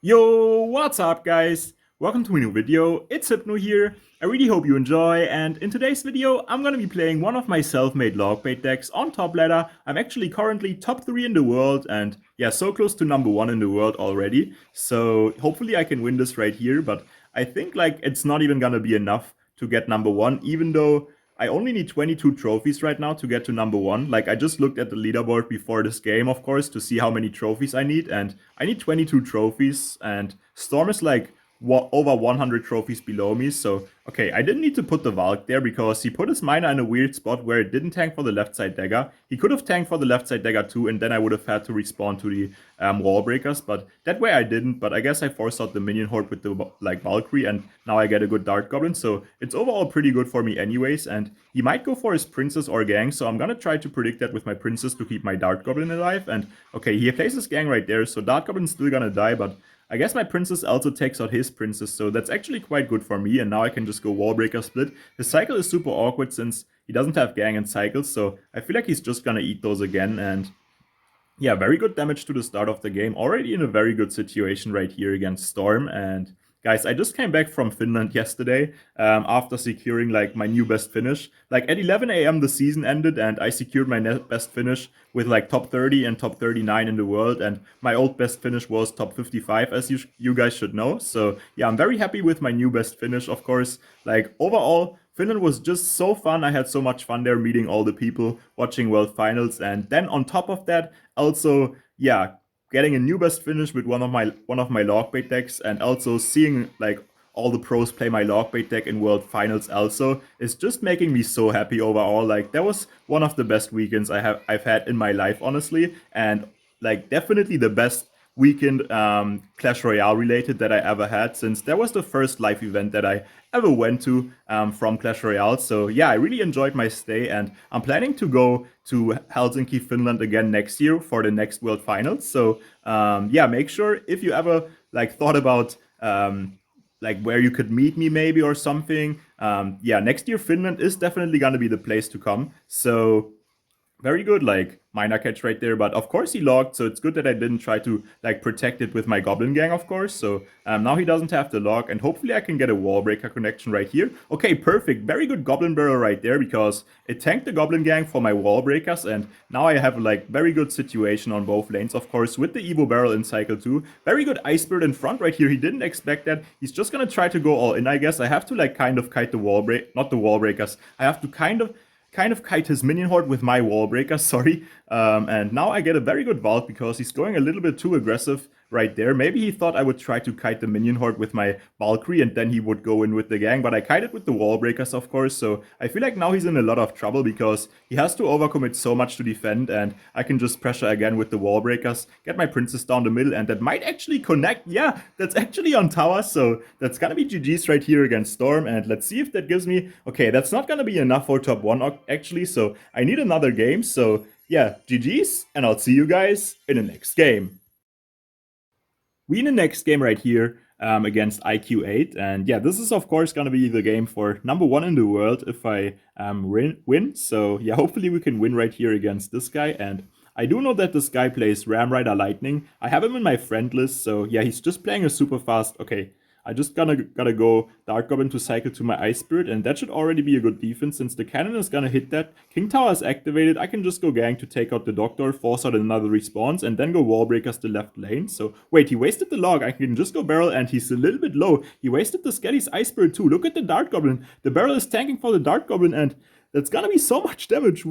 Yo, what's up guys? Welcome to a new video, it's Hypno here. I really hope you enjoy, and in today's video I'm gonna be playing one of my self-made log bait decks on top ladder. I'm actually currently top 3 in the world and yeah, so close to number 1 in the world already. So hopefully I can win this right here, but I think like it's not even gonna be enough to get number 1, even though I only need 22 trophies right now to get to number 1. Like, I just looked at the leaderboard before this game, of course, to see how many trophies I need, and I need 22 trophies, and Storm is like over 100 trophies below me, so okay, I didn't need to put the Valk there because he put his Miner in a weird spot where it didn't tank for the left side dagger. He could have tanked for the left side dagger too, and then I would have had to respawn to the wall breakers, but that way I didn't. But I guess I forced out the minion horde with the like Valkyrie, and now I get a good Dart Goblin, so it's overall pretty good for me anyways. And he might go for his Princess or Gang, so I'm gonna try to predict that with my Princess to keep my Dart Goblin alive. And okay, he places Gang right there, so Dart Goblin's still gonna die, but I guess my Princess also takes out his Princess, so that's actually quite good for me, and now I can just go Wallbreaker split. His cycle is super awkward since he doesn't have Gang and cycles, so I feel like he's just gonna eat those again, and yeah, very good damage to the start of the game. Already in a very good situation right here against Storm, and guys, I just came back from Finland yesterday after securing like my new best finish. Like at 11 a.m. the season ended and I secured my best finish with like top 30 and top 39 in the world, and my old best finish was top 55, as you guys should know. So yeah, I'm very happy with my new best finish, of course. Like overall, Finland was just so fun. I had so much fun there meeting all the people, watching World Finals, and then on top of that, also, yeah, getting a new best finish with one of my logbait decks, and also seeing like all the pros play my logbait deck in World Finals also is just making me so happy overall. Like that was one of the best weekends I've had in my life, honestly, and like definitely the best weekend Clash Royale related that I ever had, since that was the first live event that I ever went to from Clash Royale. So yeah, I really enjoyed my stay, and I'm planning to go to Helsinki, Finland again next year for the next World Finals. So yeah, make sure if you ever like thought about like where you could meet me maybe or something. Yeah, next year Finland is definitely gonna be the place to come. So very good, like, Miner catch right there, but of course he logged, so it's good that I didn't try to, like, protect it with my Goblin Gang, of course, so now he doesn't have the log, and hopefully I can get a wall breaker connection right here. Okay, perfect, very good Goblin Barrel right there, because it tanked the Goblin Gang for my wall breakers, and now I have, like, very good situation on both lanes, of course, with the Evo Barrel in Cycle 2. Very good Ice Spirit in front right here, he didn't expect that, he's just gonna try to go all in, I guess. I have to, like, kind of kite the wall break, not the wall breakers, I have to kind of kite his minion horde with my wall breaker, sorry. And now I get a very good vault because he's going a little bit too aggressive right there. Maybe he thought I would try to kite the minion horde with my Valkyrie and then he would go in with the gang, but I kited with the wall breakers, of course, so I feel like now he's in a lot of trouble because he has to overcommit so much to defend, and I can just pressure again with the wall breakers, get my princess down the middle, and that might actually connect. Yeah, that's actually on tower, so that's gonna be GG's right here against Storm, and let's see if that gives me... Okay, that's not gonna be enough for top 1 actually, so I need another game, so yeah, GG's, and I'll see you guys in the next game. We in the next game right here against IQ8, and yeah, this is of course gonna be the game for number 1 in the world if I win. So yeah, hopefully we can win right here against this guy, and I do know that this guy plays Ram Rider Lightning. I have him in my friend list, so yeah, he's just playing a super fast... Okay, I just gotta go Dark Goblin to cycle to my Ice Spirit, and that should already be a good defense since the cannon is gonna hit that. King Tower is activated, I can just go Gang to take out the Doctor, force out another response, and then go Wall Breakers the left lane. So, wait, he wasted the log, I can just go Barrel, and he's a little bit low. He wasted the Skelly's Ice Spirit too, look at the Dart Goblin. The Barrel is tanking for the Dart Goblin, and that's gonna be so much damage.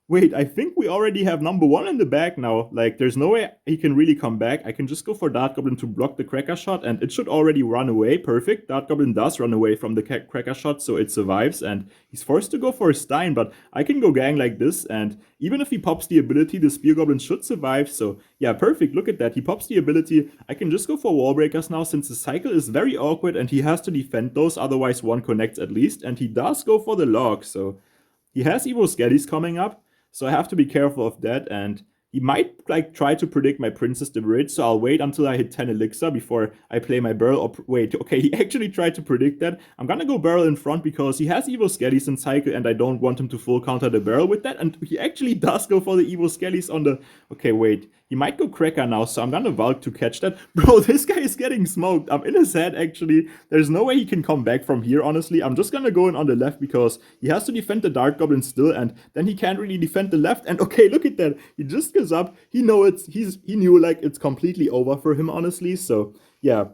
Wait, I think we already have number 1 in the bag now. Like, there's no way he can really come back. I can just go for Dart Goblin to block the Cracker Shot, and it should already run away. Perfect. Dart Goblin does run away from the Cracker Shot, so it survives, and he's forced to go for a Stein, but I can go Gang like this, and even if he pops the ability, the Spear Goblin should survive, so yeah, perfect. Look at that. He pops the ability. I can just go for Wall Breakers now, since the cycle is very awkward, and he has to defend those, otherwise one connects at least, and he does go for the log, so he has Evo Skellies coming up. So I have to be careful of that, and he might like try to predict my Princess the Bridge, so I'll wait until I hit 10 Elixir before I play my Barrel. Or wait, okay, he actually tried to predict that. I'm gonna go Barrel in front because he has Evo Skellies in cycle, and I don't want him to full counter the Barrel with that, and he actually does go for the Evo Skellies on the... Okay, wait, he might go Cracker now, so I'm gonna Valk to catch that. Bro, this guy is getting smoked. I'm in his head, actually. There's no way he can come back from here, honestly. I'm just gonna go in on the left because he has to defend the Dark Goblin still, and then he can't really defend the left. And okay, look at that. He just gives up. He knew like it's completely over for him, honestly. So yeah,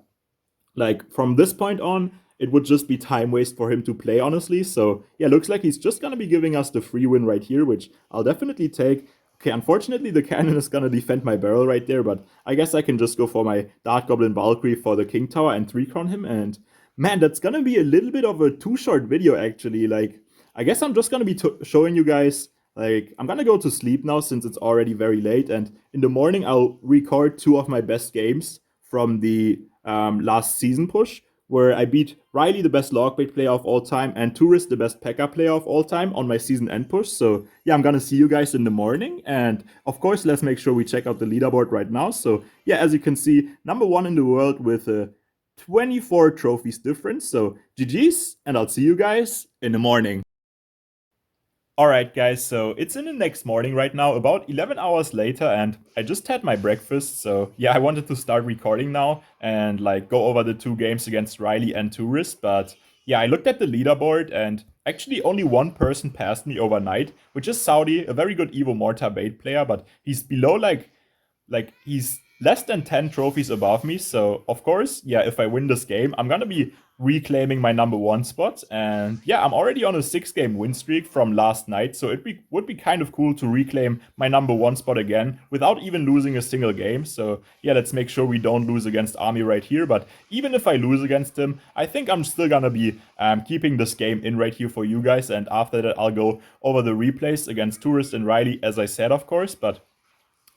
like from this point on, it would just be time waste for him to play, honestly. So yeah, looks like he's just gonna be giving us the free win right here, which I'll definitely take. Okay, unfortunately, the cannon is gonna defend my barrel right there, but I guess I can just go for my Dark Goblin Valkyrie for the King Tower and 3-crown him. And man, that's gonna be a little bit of a too short video, actually. Like, I guess I'm just gonna be showing you guys. Like, I'm gonna go to sleep now since it's already very late, and in the morning I'll record 2 of my best games from the last season push, where I beat Riley, the best Logbait player of all time, and Tourus, the best P.E.K.K.A player of all time, on my season end push. So yeah, I'm gonna see you guys in the morning, and of course, let's make sure we check out the leaderboard right now. So yeah, as you can see, #1 in the world with a 24 trophies difference. So GG's, and I'll see you guys in the morning. Alright guys, so it's in the next morning right now, about 11 hours later, and I just had my breakfast, so yeah, I wanted to start recording now and like go over the 2 games against Riley and Tourus, but yeah, I looked at the leaderboard and actually only 1 person passed me overnight, which is Saudi, a very good Evo Mortar bait player, but he's below like he's less than 10 trophies above me. So of course, yeah, if I win this game, I'm gonna be reclaiming my #1 spot. And yeah, I'm already on a 6-game win streak from last night, so would be kind of cool to reclaim my #1 spot again without even losing a single game. So yeah, let's make sure we don't lose against Army right here. But even if I lose against him, I think I'm still gonna be keeping this game in right here for you guys. And after that, I'll go over the replays against Tourist and Riley, as I said, of course. But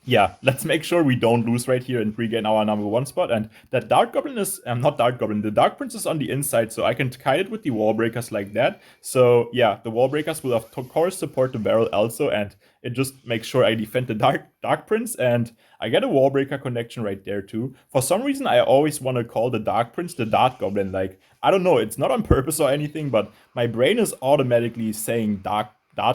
yeah, let's make sure we don't lose right here and regain our #1 spot. And that Dark Goblin is, not Dark Goblin, the Dark Prince is on the inside, so I can kite it with the Wall Breakers like that. So yeah, the Wall Breakers will of course support the barrel also, and it just makes sure I defend the Dark Prince, and I get a Wall Breaker connection right there too. For some reason, I always want to call the Dark Prince the Dark Goblin. Like, I don't know, it's not on purpose or anything, but my brain is automatically saying Dark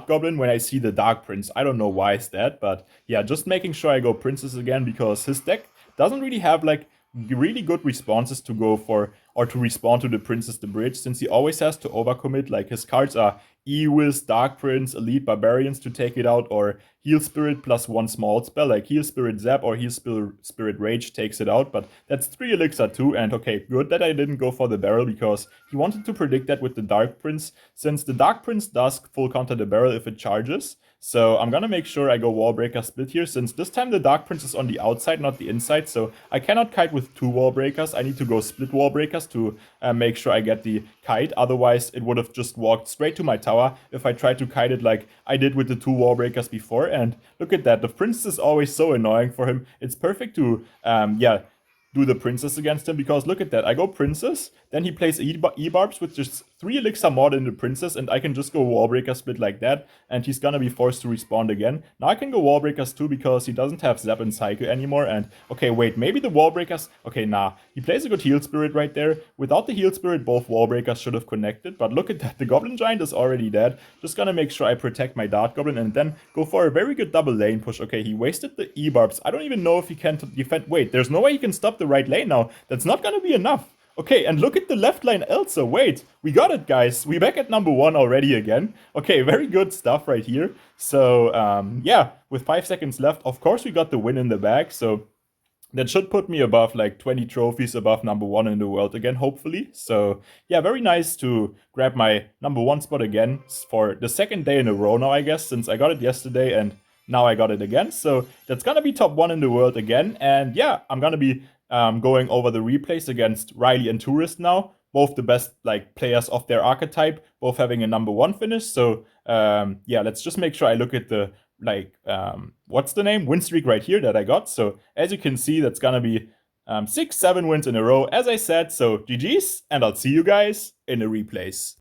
Goblin when I see the Dark Prince. I don't know why it's that, but yeah, just making sure I go Princess again, because his deck doesn't really have like really good responses to go for, or to respond to the Princess the Bridge, since he always has to overcommit. Like, his cards are Ewis, Dark Prince, Elite Barbarians to take it out, or Heal Spirit plus 1 small spell, like Heal Spirit Zap or Heal Spirit Rage takes it out, but that's 3 elixir too. And okay, good that I didn't go for the barrel, because he wanted to predict that with the Dark Prince, since the Dark Prince does full counter the barrel if it charges. So I'm gonna make sure I go Wall Breaker split here, since this time the Dark Prince is on the outside, not the inside, so I cannot kite with 2 Wall Breakers. I need to go split Wall Breakers to make sure I get the kite, otherwise it would have just walked straight to my tower if I tried to kite it like I did with the 2 Wall Breakers before. And look at that, the Princess is always so annoying for him. It's perfect to, yeah, do the Princess against him, because look at that, I go Princess, then he plays E-Barbs with just 3 elixir more than the Princess, and I can just go Wallbreaker split like that, and he's gonna be forced to respond again. Now I can go Wallbreakers too, because he doesn't have Zap and Cycle anymore. And okay, wait, maybe the Wallbreakers, okay, nah, he plays a good Heal Spirit right there. Without the Heal Spirit, both Wallbreakers should have connected, but look at that, the Goblin Giant is already dead. Just gonna make sure I protect my Dart Goblin and then go for a very good double lane push. Okay, he wasted the E-Barbs. I don't even know if he can defend. Wait, there's no way he can stop the right lane now. That's not gonna be enough. Okay, and look at the left lane also. Wait, we got it, guys. We're back at #1 already again. Okay, very good stuff right here. So, yeah, with 5 seconds left, of course we got the win in the bag. So that should put me above like 20 trophies above #1 in the world again, hopefully. So yeah, very nice to grab my #1 spot again for the second day in a row now, I guess, since I got it yesterday and now I got it again. So that's gonna be top 1 in the world again. And yeah, I'm gonna be going over the replays against Riley and Tourist now. Both the best like players of their archetype, both having a #1 finish. So yeah, let's just make sure I look at the what's the name? Win streak right here that I got. So as you can see, that's gonna be 6-7 wins in a row, as I said. So GG's, and I'll see you guys in the replays.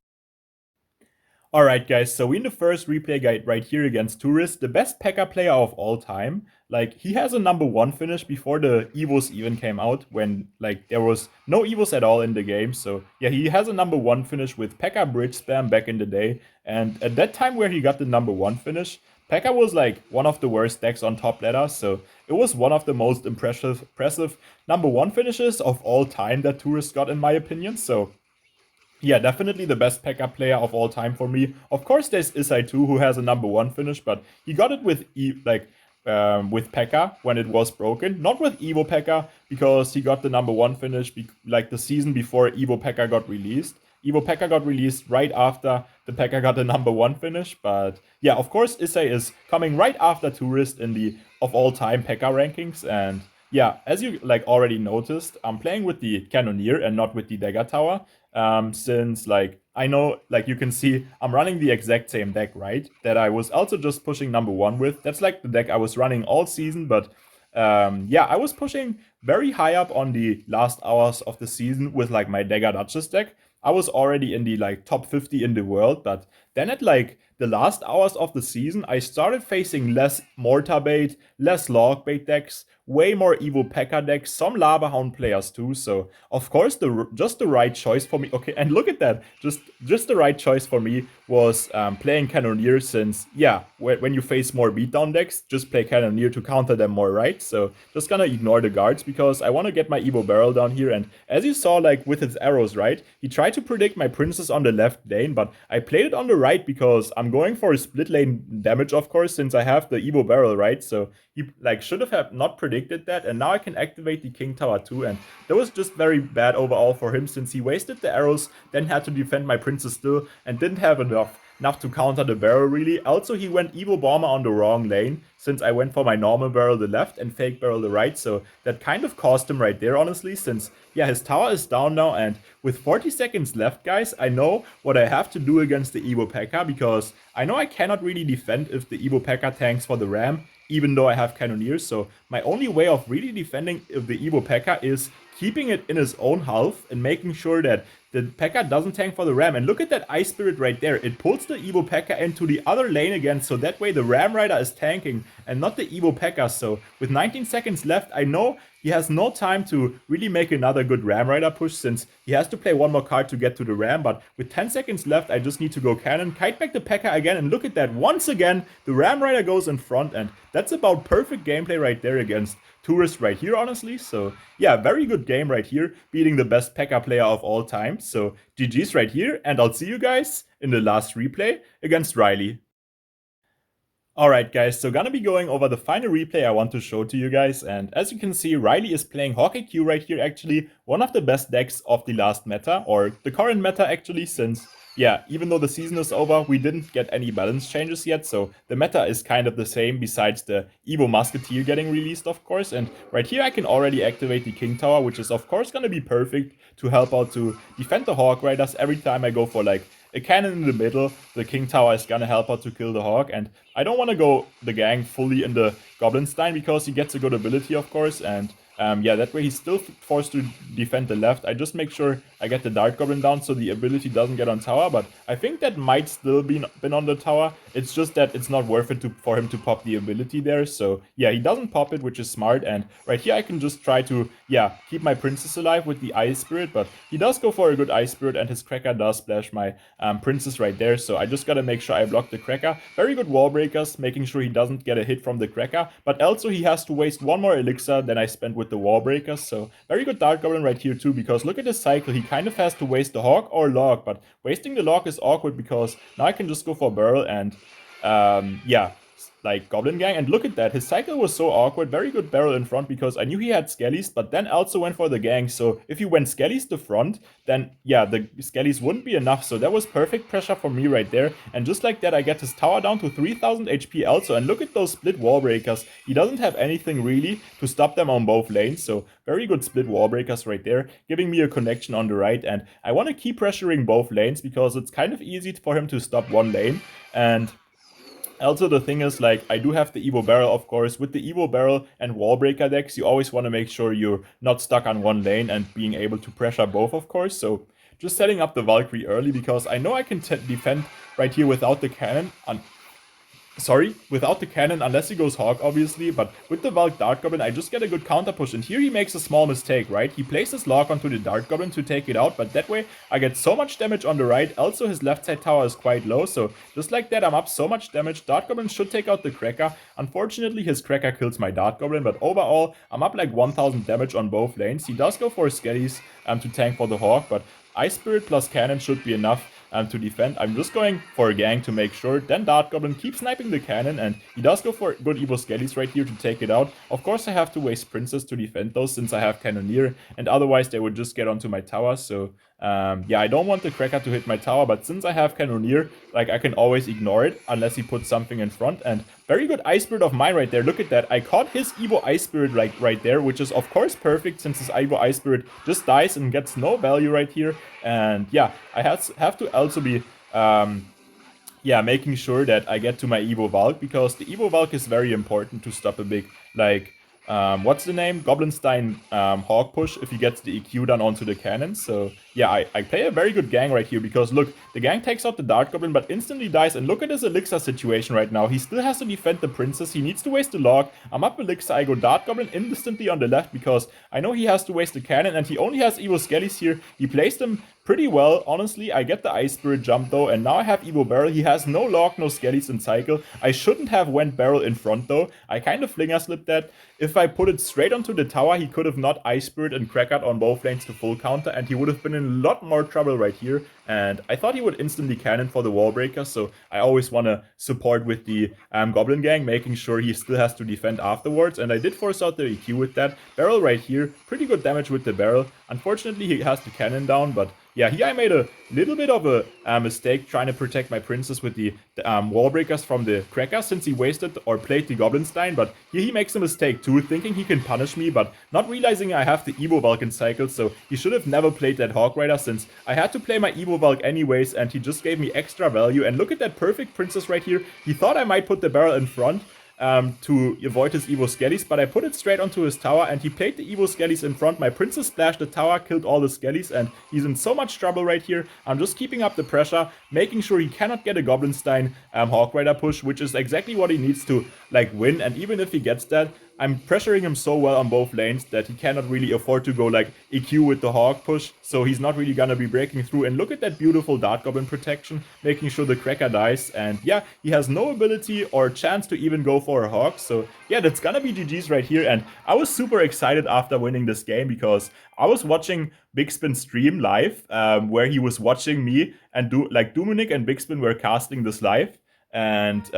Alright guys, so we're in the first replay guide right here against Tourist, the best P.E.K.K.A player of all time. Like, he has a #1 finish before the Evos even came out, when like there was no Evos at all in the game. So yeah, he has a #1 finish with P.E.K.K.A bridge spam back in the day. And at that time where he got the #1 finish, P.E.K.K.A was like one of the worst decks on top ladder, so it was one of the most impressive #1 finishes of all time that Tourus got, in my opinion. So yeah, definitely the best P.E.K.K.A player of all time for me. Of course, there's Isai too, who has a #1 finish, but he got it with with P.E.K.K.A when it was broken, not with Evo P.E.K.K.A, because he got the #1 finish like the season before Evo P.E.K.K.A got released. Evo P.E.K.K.A got released right after the P.E.K.K.A got the #1 finish, but yeah, of course, Isai is coming right after Tourist in the of all time P.E.K.K.A rankings, and yeah, as you like already noticed, I'm playing with the Cannoneer and not with the Dagger Tower. Since like I know, like you can see, I'm running the exact same deck, right? That I was also just pushing #1 with. That's like the deck I was running all season, but yeah, I was pushing very high up on the last hours of the season with like my Dagger Duchess deck. I was already in the like top 50 in the world, but then at like the last hours of the season, I started facing less Mortar Bait, less Log Bait decks, way more Evo P.E.K.K.A decks, some Lava Hound players too. So of course, just the right choice for me. Okay, and look at that. Just the right choice for me was playing Cannoneer, since yeah, when you face more beatdown decks, just play Cannoneer to counter them more, right? So just gonna ignore the guards because I want to get my Evo Barrel down here. And as you saw, like with his arrows, right, he tried to predict my princess on the left lane, but I played it on the right because I'm going for a split lane damage, of course, since I have the Evo Barrel, right? So he like should have not predicted that, and now I can activate the King Tower too, and that was just very bad overall for him, since he wasted the arrows, then had to defend my princess still, and didn't have enough to counter the barrel really. Also, he went Evo Bomber on the wrong lane, since I went for my normal barrel the left and fake barrel the right, so that kind of cost him right there, honestly, since yeah, his tower is down now, and with 40 seconds left, guys, I know what I have to do against the Evo P.E.K.K.A, because I know I cannot really defend if the Evo P.E.K.K.A tanks for the ram, even though I have Cannoneers. So my only way of really defending if the Evo P.E.K.K.A is keeping it in his own health and making sure that the P.E.K.K.A doesn't tank for the ram. And look at that Ice Spirit right there. It pulls the Evo P.E.K.K.A into the other lane again, so that way the Ram Rider is tanking and not the Evo P.E.K.K.A. So with 19 seconds left, I know he has no time to really make another good Ram Rider push, since he has to play one more card to get to the Ram. But with 10 seconds left, I just need to go Cannon, kite back the P.E.K.K.A again, and look at that. Once again, the Ram Rider goes in front, and that's about perfect gameplay right there against Tourist right here, honestly. So yeah, very good game right here, beating the best P.E.K.K.A player of all time. So GG's right here, and I'll see you guys in the last replay against Riley. Alright guys, so gonna be going over the final replay I want to show to you guys, and as you can see, Riley is playing Hawk IQ right here, actually one of the best decks of the last meta, or the current meta actually, since yeah, even though the season is over, we didn't get any balance changes yet, so the meta is kind of the same besides the Evo Musketeer getting released, of course. And right here I can already activate the King Tower, which is of course gonna be perfect to help out to defend the Hawk Riders. Every time I go for like a cannon in the middle, the King Tower is gonna help out to kill the Hawk. And I don't want to go the gang fully in the Goblinstein because he gets a good ability, of course, and yeah, that way he's still forced to defend the left. I just make sure I get the Dart Goblin down so the ability doesn't get on tower, but I think that might still been on the tower. It's just that it's not worth it for him to pop the ability there. So yeah, he doesn't pop it, which is smart. And right here I can just try to, yeah, keep my princess alive with the Ice Spirit, but he does go for a good Ice Spirit, and his Cracker does splash my princess right there. So I just gotta make sure I block the Cracker. Very good wall breakers, making sure he doesn't get a hit from the Cracker, but also he has to waste one more elixir than I spent with the wall breakers. So very good Dart Goblin right here too, because look at this cycle. He kind of has to waste the Hawk or Log, but wasting the Log is awkward because now I can just go for Burl and yeah, like Goblin Gang. And look at that, his cycle was so awkward. Very good barrel in front because I knew he had Skellies, but then also went for the gang. So if you went Skellies to front, then yeah, the Skellies wouldn't be enough. So that was perfect pressure for me right there. And just like that, I get his tower down to 3000 HP also. And look at those split wall breakers. He doesn't have anything really to stop them on both lanes. So very good split wall breakers right there, giving me a connection on the right. And I want to keep pressuring both lanes because it's kind of easy for him to stop one lane. And also, the thing is, like, I do have the Evo Barrel, of course. With the Evo Barrel and Wall Breaker decks, you always want to make sure you're not stuck on one lane and being able to pressure both, of course. So just setting up the Valkyrie early because I know I can defend right here without the cannon. Sorry, without the cannon, unless he goes Hawk, obviously, but with the Valk Dart Goblin, I just get a good counter push, and here he makes a small mistake, right? He places Lock onto the Dart Goblin to take it out, but that way I get so much damage on the right. Also, his left side tower is quite low, so just like that, I'm up so much damage. Dart Goblin should take out the Cracker. Unfortunately, his Cracker kills my Dart Goblin, but overall, I'm up like 1000 damage on both lanes. He does go for Skellies to tank for the Hawk, but Ice Spirit plus Cannon should be enough to defend. I'm just going for a gang to make sure. Then Dart Goblin keeps sniping the cannon, and he does go for good Evo Skellies right here to take it out. Of course, I have to waste Princess to defend those since I have Cannoneer, and otherwise they would just get onto my tower. So yeah, I don't want the Cracker to hit my tower, but since I have Cannoneer, like I can always ignore it unless he puts something in front. And very good Ice Spirit of mine right there. Look at that. I caught his Evo Ice Spirit right there, which is of course perfect since his Evo Ice Spirit just dies and gets no value right here. And yeah, I have to also be yeah, making sure that I get to my Evo Valk, because the Evo Valk is very important to stop a big, like, what's the name? Goblinstein Hawk push if he gets the EQ done onto the cannon. So yeah, I play a very good gang right here, because look, the gang takes out the Dart Goblin but instantly dies, and look at his Elixir situation right now. He still has to defend the Princess, he needs to waste the Log. I'm up Elixir, I go Dart Goblin instantly on the left because I know he has to waste the cannon, and he only has Evo Skellies here. He plays them pretty well, honestly. I get the Ice Spirit jump though, and now I have Evo Barrel. He has no Log, no Skellies in cycle. I shouldn't have went Barrel in front though. I kind of flinger slipped that. If I put it straight onto the tower, he could have not Ice Spirit and Crackered on both lanes to full counter, and he would have been in a lot more trouble right here. And I thought he would instantly cannon for the wall breaker, so I always want to support with the Goblin Gang, making sure he still has to defend afterwards. And I did force out the EQ with that. Barrel right here, pretty good damage with the barrel. Unfortunately, he has the cannon down, but yeah, here I made a little bit of a mistake trying to protect my Princess with the wall breakers from the Cracker, since he wasted or played the Goblinstein. But here he makes a mistake too, thinking he can punish me, but not realizing I have the Evo Vulcan cycle, so he should have never played that Hawk Rider, since I had to play my Evo Vulc anyways, and he just gave me extra value. And look at that perfect Princess right here. He thought I might put the barrel in front to avoid his Evo Skellies, but I put it straight onto his tower, and he played the Evo Skellies in front. My Princess splashed the tower, killed all the Skellies, and he's in so much trouble right here. I'm just keeping up the pressure, making sure he cannot get a Goblinstein Hawk Rider push, which is exactly what he needs to like win. And even if he gets that, I'm pressuring him so well on both lanes that he cannot really afford to go like EQ with the Hawk push, so he's not really gonna be breaking through. And look at that beautiful Dart Goblin protection, making sure the Cracker dies. And yeah, he has no ability or chance to even go for a Hawk, so yeah, that's gonna be GG's right here. And I was super excited after winning this game, because I was watching Big Spin stream live, where he was watching me, and Dominic and Big Spin were casting this live, and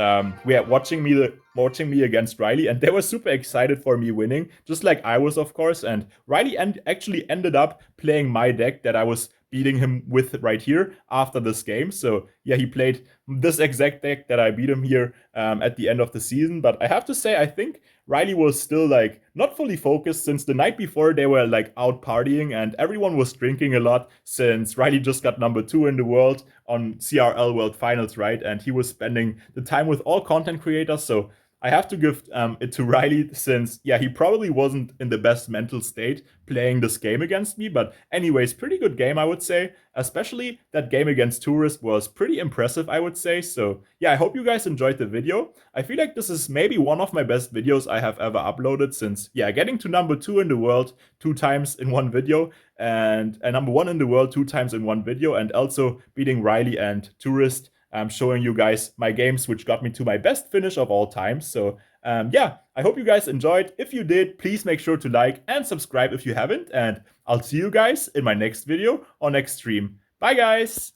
we are watching me against Riley, and they were super excited for me winning, just like I was, of course. And Riley actually ended up playing my deck that I was beating him with right here after this game. So yeah, he played this exact deck that I beat him here at the end of the season. But I have to say, I think Riley was still like not fully focused, since the night before they were like out partying and everyone was drinking a lot, since Riley just got #2 in the world on CRL World Finals, right? And he was spending the time with all content creators. So I have to give it to Riley, since, yeah, he probably wasn't in the best mental state playing this game against me. But anyways, pretty good game, I would say. Especially that game against Tourus was pretty impressive, I would say. So yeah, I hope you guys enjoyed the video. I feel like this is maybe one of my best videos I have ever uploaded, since, yeah, getting to #2 in the world 2 times in one video, and #1 in the world 2 times in one video, and also beating Riley and Tourist. I'm showing you guys my games, which got me to my best finish of all time. So yeah, I hope you guys enjoyed. If you did, please make sure to like and subscribe if you haven't, and I'll see you guys in my next video or next stream. Bye guys!